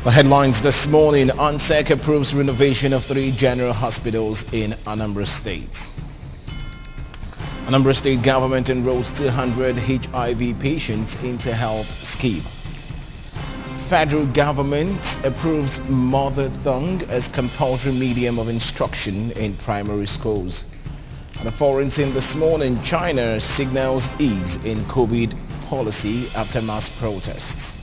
The headlines this morning: ANSEC approves renovation of 3 general hospitals in Anambra State. Anambra State government enrolls 200 HIV patients into health scheme. Federal government approves mother tongue as compulsory medium of instruction in primary schools. And the foreign scene this morning: China signals ease in COVID policy after mass protests.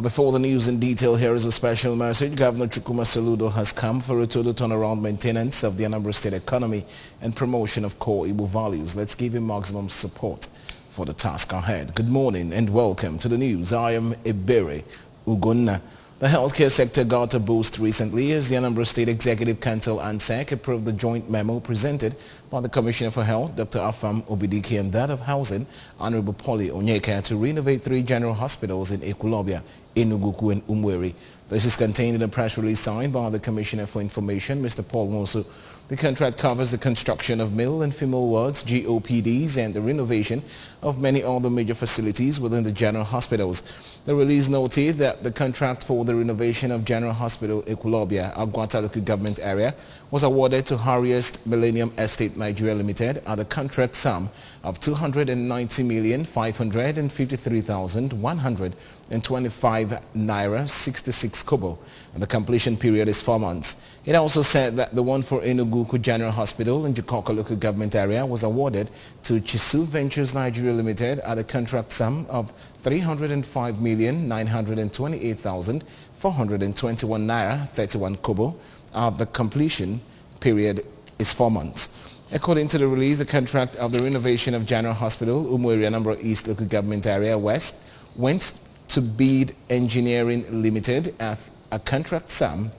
Before the news in detail, here is a special message. Governor Chukwuma Soludo has come for a total turnaround maintenance of the Anambra State economy and promotion of core Igbo values. Let's give him maximum support for the task ahead. Good morning and welcome to the news. I am Ebere Ugonna. The healthcare sector got a boost recently as the Anambra State Executive Council ANSEC approved the joint memo presented by the Commissioner for Health, Dr. Afam Obidike, and that of Housing, Honorable Polly Onyeka, to renovate 3 general hospitals in Ekwulobia, Enugu, and Umweri. This is contained in a press release signed by the Commissioner for Information, Mr. Paul Mosu. The contract covers the construction of male and female wards, GOPDs, and the renovation of many other major facilities within the general hospitals. The release noted that the contract for the renovation of General Hospital Ekwulobia, Agwata local government area, was awarded to Harriest Millennium Estate Nigeria Limited at the contract sum of 290,553,125 naira 66 kobo, and the completion period is 4 months. It also said that the one for Enugu General Hospital in Jikoka local government area was awarded to Chisu Ventures Nigeria Limited at a contract sum of 305,928,421 naira 31 kobo. The completion period is 4 months. According to the release, the contract of the renovation of General Hospital, Umweri Anambra East local government area West, went to Bid Engineering Limited at a contract sum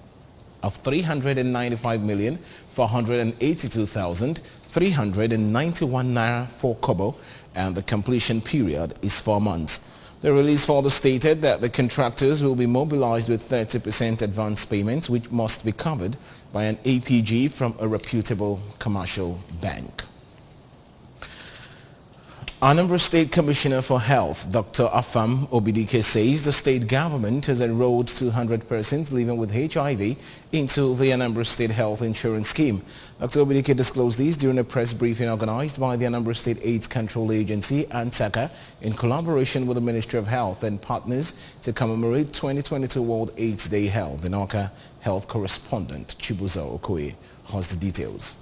of 395,482,391 naira 4 kobo, and the completion period is 4 months. The release further stated that the contractors will be mobilized with 30% advance payments, which must be covered by an APG from a reputable commercial bank. Anambra State Commissioner for Health, Dr. Afam Obidike, says the state government has enrolled 200 persons living with HIV into the Anambra State Health Insurance Scheme. Dr. Obidike disclosed this during a press briefing organized by the Anambra State AIDS Control Agency, ANSACA, in collaboration with the Ministry of Health and partners to commemorate 2022 World AIDS Day held. The NOCA health correspondent, Chibuzo Okoye, has the details.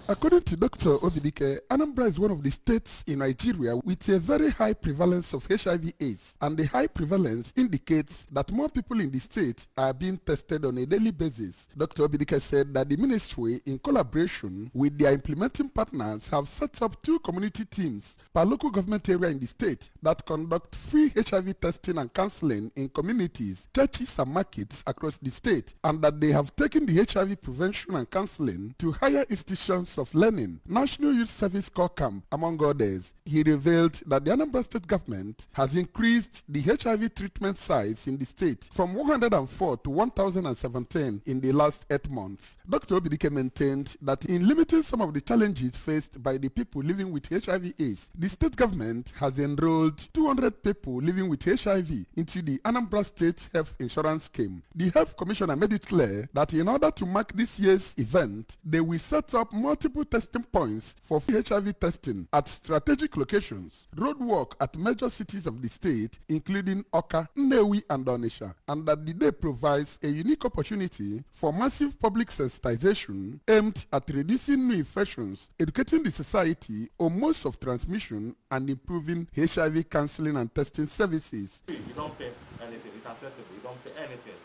According to Dr. Obidike, Anambra is one of the states in Nigeria with a very high prevalence of HIV/AIDS, and the high prevalence indicates that more people in the state are being tested on a daily basis. Dr. Obidike said that the ministry, in collaboration with their implementing partners, have set up 2 community teams per local government area in the state that conduct free HIV testing and counseling in communities, churches, and markets across the state, and that they have taken the HIV prevention and counseling to higher institutions of learning, National Youth Service Corps Camp, among others. He revealed that the Anambra State government has increased the HIV treatment sites in the state from 104 to 1,017 in the last 8 months. Dr. Obidike maintained that in limiting some of the challenges faced by the people living with HIV/AIDS, the state government has enrolled 200 people living with HIV into the Anambra State Health Insurance Scheme. The Health Commissioner made it clear that in order to mark this year's event, they will set up multiple testing points for HIV testing at strategic locations, roadwork at major cities of the state, including Oka, Nnewi, and Onitsha, and that the day provides a unique opportunity for massive public sensitization aimed at reducing new infections, educating the society on modes of transmission, and improving HIV counseling and testing services. You don't pay anything, it's accessible, you don't pay anything.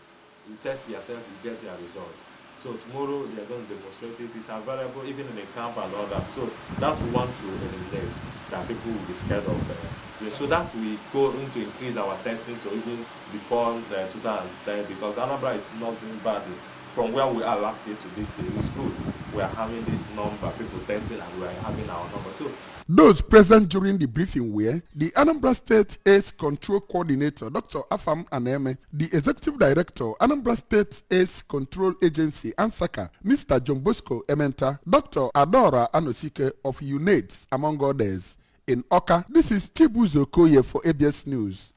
You test yourself, you get your results. So tomorrow they are going to demonstrate it. It's available even in the camp and all that. So that we want to eliminate, that people will be scared of. So that we go into increase our testing to even before 2010, because Anambra is not doing badly. From where we are last year to this year, it's good. We are having this number of people testing and we are having our number. So those present during the briefing were the Anambra State AIDS Control Coordinator, Dr. Afam Aneme, the Executive Director, Anambra State AIDS Control Agency, ANSACA, Mr. John Bosco Ementa, Dr. Adora Anosike of UNAIDS, among others. In Oka, this is Chibuzo Okoye for ABS News.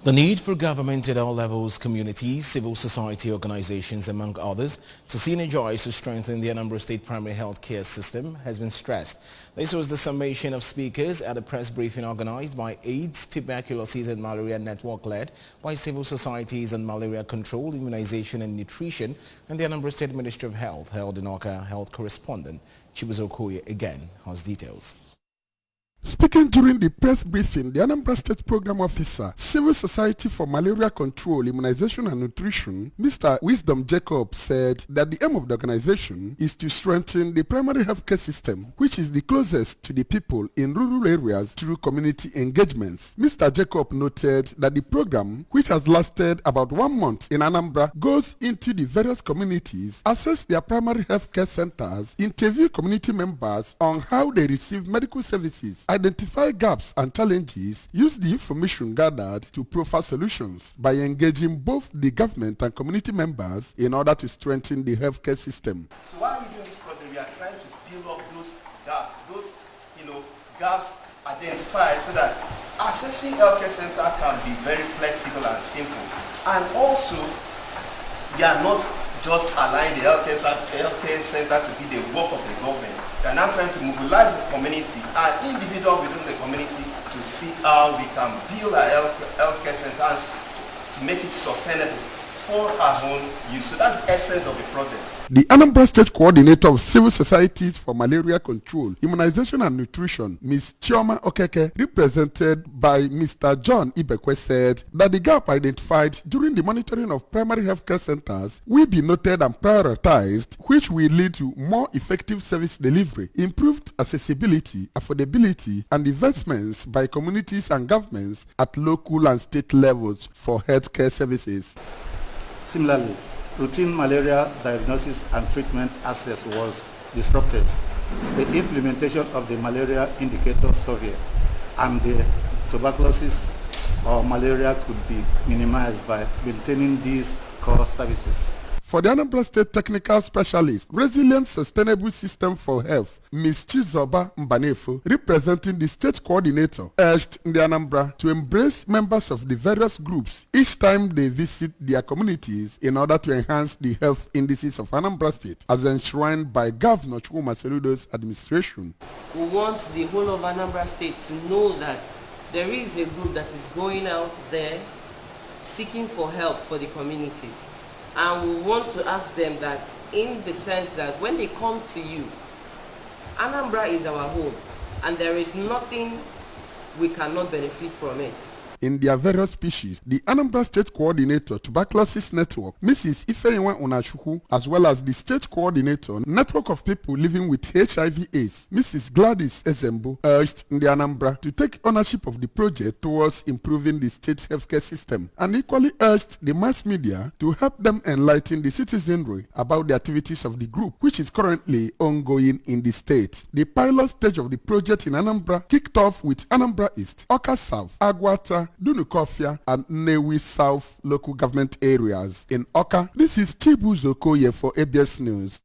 The need for government at all levels, communities, civil society organizations, among others, to synergize to strengthen the Anambra State primary health care system has been stressed. This was the summation of speakers at a press briefing organized by AIDS, Tuberculosis and Malaria Network led by civil societies on malaria control, immunization and nutrition, and the Anambra State Ministry of Health, held in Awka. Health correspondent Chibuzo Okoye again has details. Speaking during the press briefing, the Anambra State Program Officer, Civil Society for Malaria Control, Immunization and Nutrition, Mr. Wisdom Jacob, said that the aim of the organization is to strengthen the primary healthcare system, which is the closest to the people in rural areas through community engagements. Mr. Jacob noted that the program, which has lasted about 1 month in Anambra, goes into the various communities, assess their primary healthcare centers, interview community members on how they receive medical services, identify gaps and challenges, use the information gathered to profile solutions by engaging both the government and community members in order to strengthen the healthcare system. So while we're doing this project, we are trying to build up those gaps, gaps identified so that accessing healthcare center can be very flexible and simple. And also, we are not just allowing the healthcare center to be the work of the government. We are now trying to mobilize the community and individuals within the community to see how we can build our healthcare centers to make it sustainable for our own use. So that's the essence of the project. The Anambra State Coordinator of Civil Societies for Malaria Control, Immunization and Nutrition, Ms. Chioma Okeke, represented by Mr. John Ibekwe, said that the gap identified during the monitoring of primary healthcare centers will be noted and prioritized, which will lead to more effective service delivery, improved accessibility, affordability, and investments by communities and governments at local and state levels for healthcare services. Similarly, routine malaria diagnosis and treatment access was disrupted. The implementation of the malaria indicator survey and the tuberculosis or malaria could be minimized by maintaining these core services. For the Anambra State Technical Specialist, Resilient Sustainable System for Health, Ms. Chizoba Mbanefo, representing the state coordinator, urged the Anambra to embrace members of the various groups each time they visit their communities in order to enhance the health indices of Anambra State, as enshrined by Governor Chukwuma Soludo's administration. We want the whole of Anambra State to know that there is a group that is going out there seeking for help for the communities. And we want to ask them that in the sense that when they come to you, Anambra is our home and there is nothing we cannot benefit from it. In their various species, the Anambra State Coordinator, Tuberculosis Network, Mrs. Ifeyiwa Unachuku, as well as the State Coordinator, Network of People Living with HIV/AIDS, Mrs. Gladys Ezembo, urged the Anambra to take ownership of the project towards improving the state's healthcare system, and equally urged the mass media to help them enlighten the citizenry about the activities of the group, which is currently ongoing in the state. The pilot stage of the project in Anambra kicked off with Anambra East, Awka South, Agwata, Dunukofia, and Nnewi South local government areas. In Awka, this is Chibuzo Okoye for ABS News.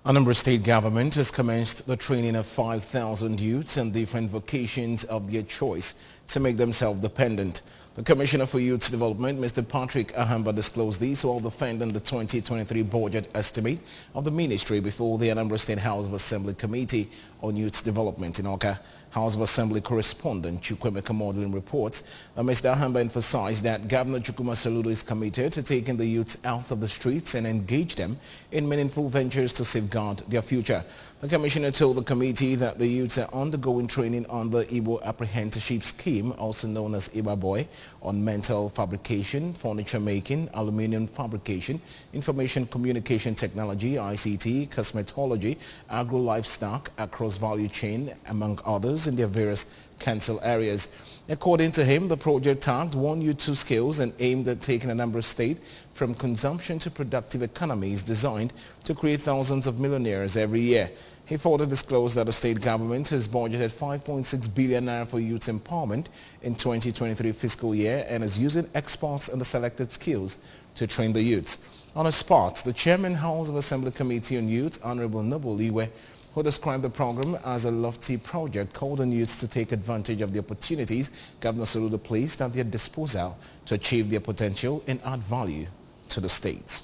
Anambra State government has commenced the training of 5,000 youths in different vocations of their choice to make them self-dependent. The Commissioner for Youth Development, Mr. Patrick Ahamba, disclosed this while defending the 2023 budget estimate of the ministry before the Anambra State House of Assembly Committee on Youth Development in Awka. House of Assembly correspondent Chukwemeka Modeling reports that Mr. Ahamba emphasized that Governor Chukwuma Soludo is committed to taking the youths out of the streets and engage them in meaningful ventures to safeguard their future. The Commissioner told the committee that the youths are undergoing training on the Igbo Apprenticeship Scheme, also known as Iba Boy, on metal fabrication, furniture making, aluminium fabrication, information communication technology, ICT, cosmetology, agro-livestock, across value chain, among others in their various council areas. According to him, the project tagged 1 Youth 2 Skills and aimed at taking Anambra State from consumption to productive economies designed to create thousands of millionaires every year. He further disclosed that the state government has budgeted 5.6 billion naira for youth empowerment in 2023 fiscal year and is using experts in the selected skills to train the youths. On a spot, the Chairman House of Assembly Committee on Youth, Honorable Noble Iwe, who described the program as a lofty project, called on youths to take advantage of the opportunities Governor Soludo placed at their disposal to achieve their potential and add value to the state.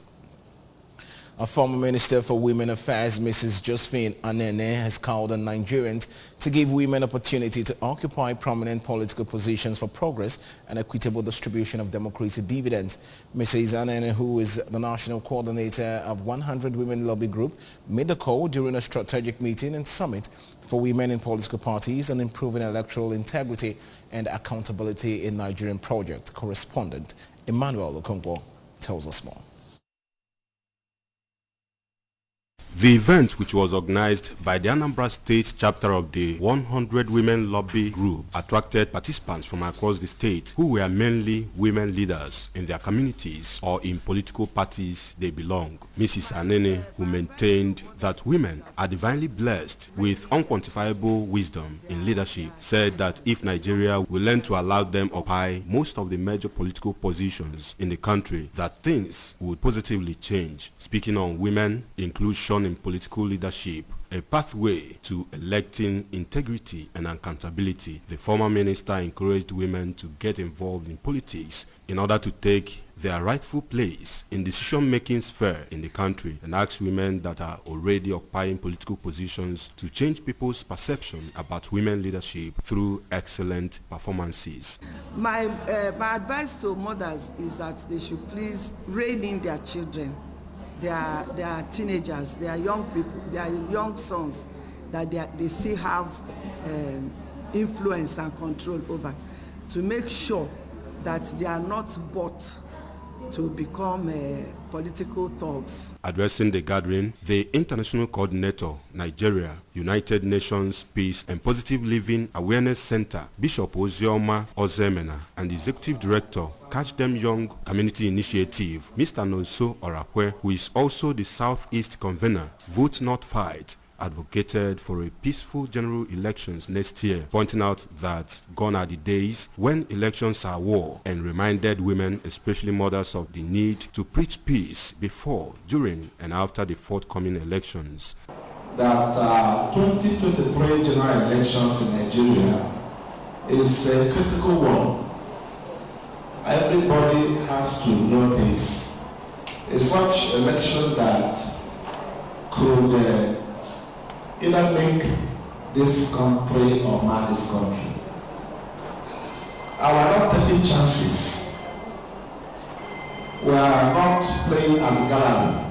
A former Minister for Women Affairs, Mrs. Josephine Anene, has called on Nigerians to give women opportunity to occupy prominent political positions for progress and equitable distribution of democracy dividends. Mrs. Anene, who is the national coordinator of 100 Women Lobby Group, made the call during a strategic meeting and summit for women in political parties on improving electoral integrity and accountability in Nigerian project. Correspondent Emmanuel Okonkwo tells us more. The event, which was organized by the Anambra State chapter of the 100 Women Lobby Group, attracted participants from across the state who were mainly women leaders in their communities or in political parties they belong. Mrs. Anene, who maintained that women are divinely blessed with unquantifiable wisdom in leadership, said that if Nigeria will learn to allow them occupy most of the major political positions in the country, that things would positively change. Speaking on women, inclusion in political leadership, a pathway to electing integrity and accountability, the former minister encouraged women to get involved in politics in order to take their rightful place in decision-making sphere in the country, and asked women that are already occupying political positions to change people's perception about women leadership through excellent performances. My advice to mothers is that they should please rein in their children. They are teenagers, they are young people, they are young sons that they still have influence and control over, to make sure that they are not bought to become political thugs. Addressing the gathering, the International Coordinator, Nigeria, United Nations Peace and Positive Living Awareness Center, Bishop Ozioma Ozemena, and the Executive Director, Catch Them Young Community Initiative, Mr. Nonso Orakwe, who is also the Southeast Convener, Vote Not Fight, advocated for a peaceful general elections next year, pointing out that gone are the days when elections are war, and reminded women, especially mothers, of the need to preach peace before, during and after the forthcoming elections. That 2023 general elections in Nigeria is a critical one. Everybody has to know this. It's such an election that could either make this country or mar this country. I are not taking chances. We are not playing at the gallery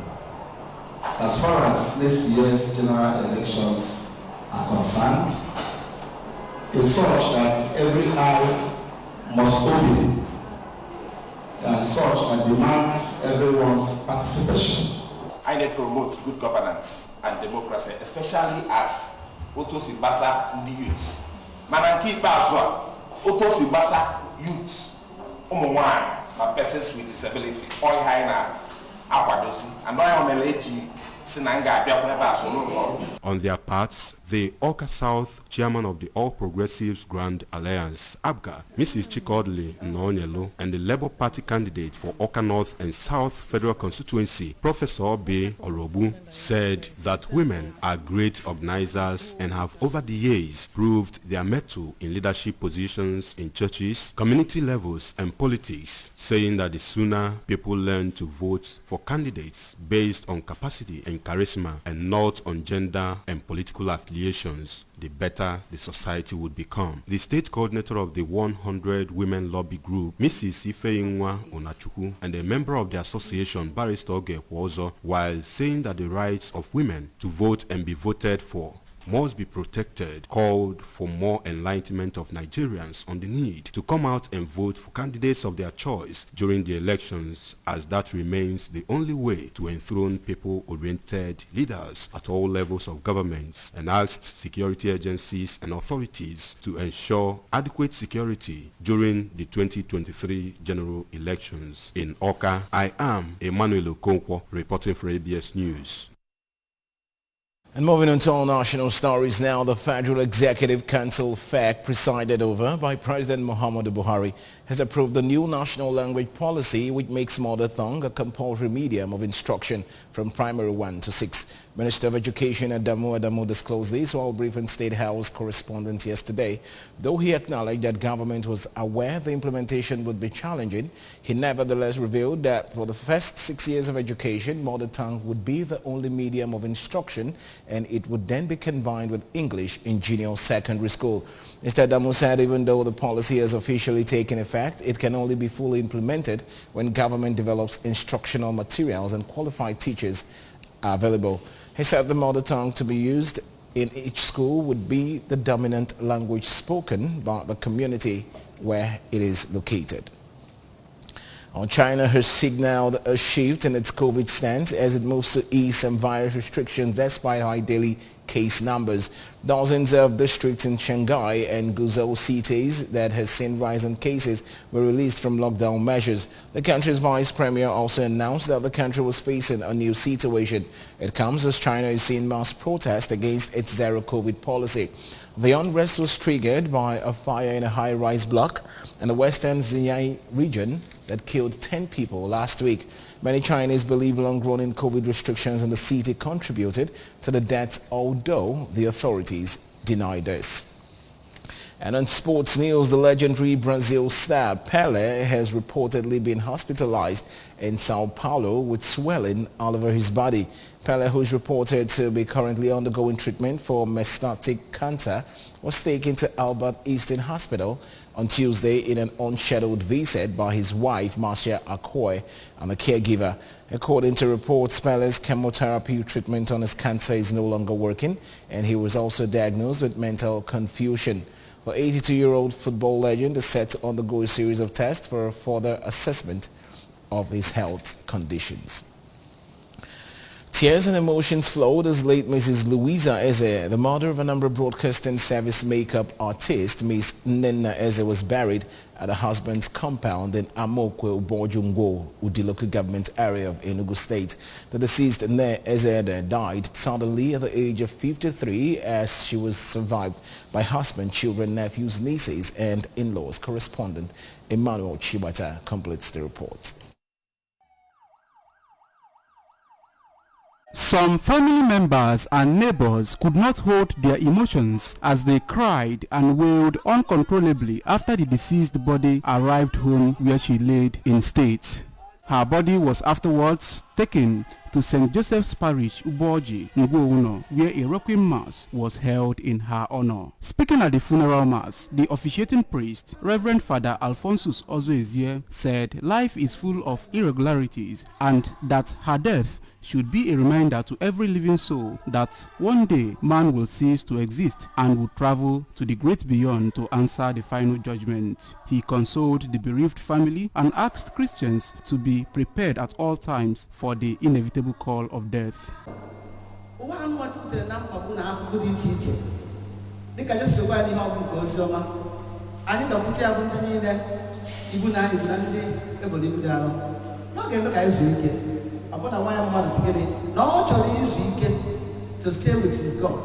as far as this year's general elections are concerned. It's such that every eye must obey, and such that demands everyone's participation. I need to promote good governance and democracy, especially as Otosi Basa in the youth. Mananki Bazwa, Otosi Basa youth, Umwan, persons with disability, Oi Haina, Apadosi, and Oyameleji, Sinanga, On their parts, the Awka South chairman of the All Progressives Grand Alliance, ABGA, Mrs. Chikodli Nonyelo, and the Labour Party candidate for Awka North and South Federal Constituency, Professor Obi Orobu, said that women are great organizers and have over the years proved their mettle in leadership positions in churches, community levels and politics, saying that the sooner people learn to vote for candidates based on capacity and charisma and not on gender and political affiliations, the better the society would become. The state coordinator of the 100 Women Lobby Group, Mrs. Ifeinwa Onachuku, and a member of the association, Barrister Oge Kwozo, while saying that the rights of women to vote and be voted for must be protected, called for more enlightenment of Nigerians on the need to come out and vote for candidates of their choice during the elections, as that remains the only way to enthrone people-oriented leaders at all levels of governments, and asked security agencies and authorities to ensure adequate security during the 2023 general elections. In Awka, I am Emmanuel Okonkwo, reporting for ABS News. And moving on to all national stories now, the Federal Executive Council FEC, presided over by President Muhammadu Buhari, has approved the new national language policy which makes mother tongue a compulsory medium of instruction from primary 1 to 6. Minister of Education Adamu disclosed this while briefing State House correspondents yesterday. Though he acknowledged that government was aware the implementation would be challenging, he nevertheless revealed that for the first 6 years of education, mother tongue would be the only medium of instruction, and it would then be combined with English in junior secondary school. Mr. Adamu said even though the policy has officially taken effect, it can only be fully implemented when government develops instructional materials and qualified teachers are available. He said the mother tongue to be used in each school would be the dominant language spoken by the community where it is located. China has signaled a shift in its COVID stance as it moves to ease some virus restrictions despite high daily case numbers. Dozens of districts in Shanghai and Guizhou cities that has seen rise in cases were released from lockdown measures. The country's vice premier also announced that the country was facing a new situation. It comes as China is seeing mass protest against its zero COVID policy. The unrest was triggered by a fire in a high-rise block in the western Xinjiang region that killed 10 people last week. Many Chinese believe long-running COVID restrictions in the city contributed to the deaths, although the authorities deny this. And on sports news, the legendary Brazil star Pelé has reportedly been hospitalized in Sao Paulo with swelling all over his body. Pelé, who is reported to be currently undergoing treatment for metastatic cancer, was taken to Albert Einstein Hospital on Tuesday in an unscheduled visit by his wife, Marcia Akoy, and a caregiver. According to reports, Pelé's chemotherapy treatment on his cancer is no longer working, and he was also diagnosed with mental confusion. The 82-year-old football legend is set to undergo a series of tests for a further assessment of his health conditions. Tears and emotions flowed as late Mrs. Louisa Eze, the mother of a number of broadcasting service makeup artist, Miss Nena Eze, was buried at her husband's compound in Amokwe, Ubojungwo, Udi local government area of Enugu State. The deceased Nene Eze died suddenly at the age of 53 as she was survived by husband, children, nephews, nieces, and in-laws. Correspondent Emmanuel Chibata completes the report. Some family members and neighbors could not hold their emotions as they cried and wailed uncontrollably after the deceased body arrived home where she laid in state. Her body was afterwards taken to St. Joseph's Parish, Uboji, Ngwouno, where a requiem mass was held in her honor. Speaking at the funeral mass, the officiating priest, Reverend Father Alphonsus Ozoezie, said life is full of irregularities and that her death should be a reminder to every living soul that one day man will cease to exist and will travel to the great beyond to answer the final judgment. He consoled the bereaved family and asked Christians to be prepared at all times for the inevitable call of death. To stay with his God.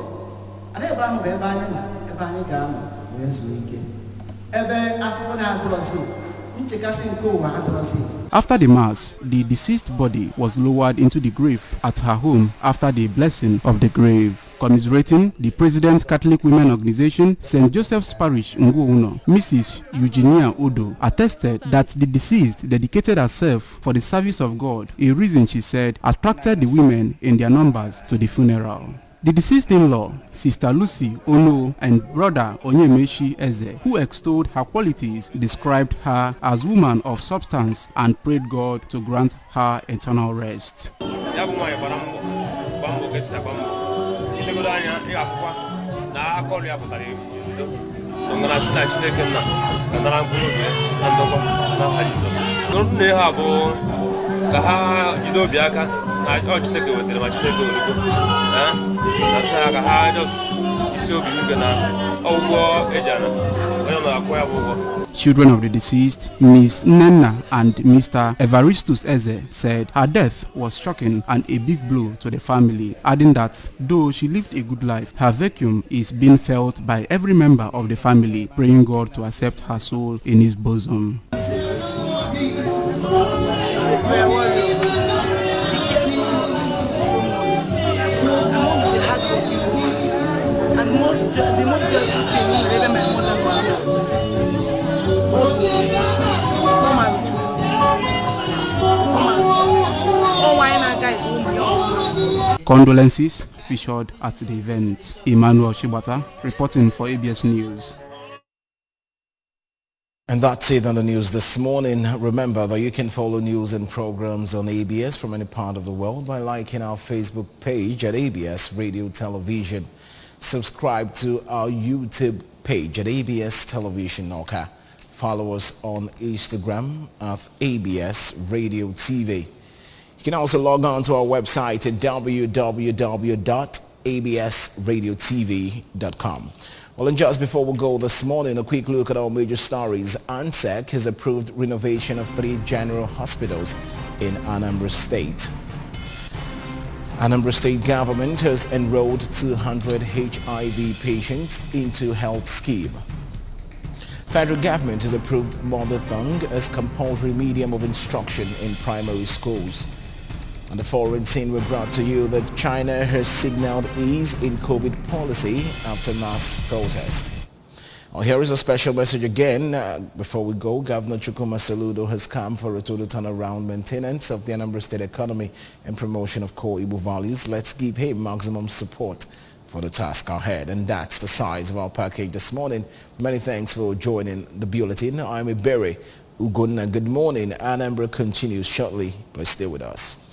After the mass, the deceased body was lowered into the grave at her home after the blessing of the grave. Commiserating, the President Catholic Women Organization, St. Joseph's Parish, Ngwouno, Mrs. Eugenia Odo, attested that the deceased dedicated herself for the service of God, a reason she said attracted the women in their numbers to the funeral. The deceased in-law, Sister Lucy Ono, and brother Onyemeshi Eze, who extolled her qualities, described her as woman of substance and prayed God to grant her eternal rest. Children of the deceased, Miss Nena and Mr. Evaristus Eze, said her death was shocking and a big blow to the family, adding that though she lived a good life, her vacuum is being felt by every member of the family, praying God to accept her soul in his bosom. Condolences featured at the event. Emmanuel Shibata reporting for ABS News. And that's it on the news this morning. Remember that you can follow news and programs on ABS from any part of the world by liking our Facebook page at ABS Radio Television. Subscribe to our YouTube page at ABS Television Noka. Follow us on Instagram at ABS Radio TV. You can also log on to our website at www.absradiotv.com. Well, and just before we go this morning, a quick look at our major stories. ANSEC has approved renovation of 3 general hospitals in Anambra State. Anambra State government has enrolled 200 HIV patients into health scheme. Federal government has approved mother tongue as compulsory medium of instruction in primary schools. On the foreign scene, we brought to you that China has signaled ease in COVID policy after mass protest. Well, here is a special message again. Before we go, Governor Chukwuma Soludo has come for a total turnaround maintenance of the Anambra State economy and promotion of core Igbo values. Let's give him maximum support for the task ahead. And that's the size of our package this morning. Many thanks for joining the bulletin. I'm Iberi Ugonna. Good morning. Anambra continues shortly. Please stay with us.